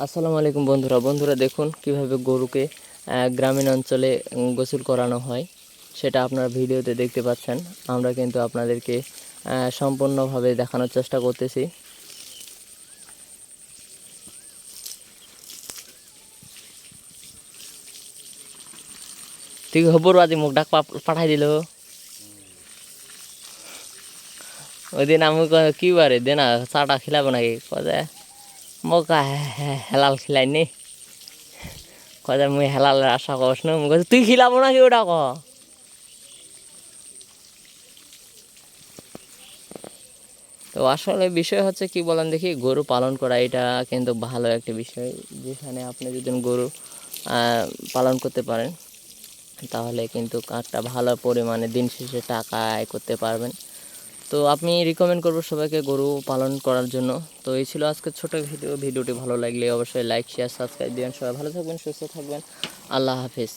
আসসালামু আলাইকুম বন্ধুরা দেখুন কিভাবে গরুকে গ্রামীণ অঞ্চলে গোসল করানো হয় সেটা আপনারা ভিডিওতে দেখতে পাচ্ছেন। আমরা কিন্তু আপনাদেরকে সম্পূর্ণভাবে দেখানোর চেষ্টা করতেছি। তুই খবর আজি মুখ ডাক পাঠাই দিল ওই দিন আমি কি বারে দে না চাটা খিলাবো নাকি কয়ে মোক হেলাল খিলাইনি কয়ে মুই হেলালের আশা করস না তুই খিলাবো নাকি ওটা ক। তো আসলে বিষয় হচ্ছে কি বলেন দেখি, গরু পালন করা এটা কিন্তু ভালো একটা বিষয়। যেখানে আপনি যদি গরু পালন করতে পারেন তাহলে কিন্তু একটা ভালো পরিমাণে দিন শেষে টাকা আয় করতে পারবেন। তো আমি রিকমেন্ড করবো সবাইকে গরু পালন করার জন্য। তো এই ছিল আজকের ছোটো ভিডিওটি ভালো লাগলে অবশ্যই লাইক শেয়ার সাবস্ক্রাইব দিবেন। সবাই ভালো থাকবেন, সুস্থ থাকবেন। আল্লাহ হাফিজ।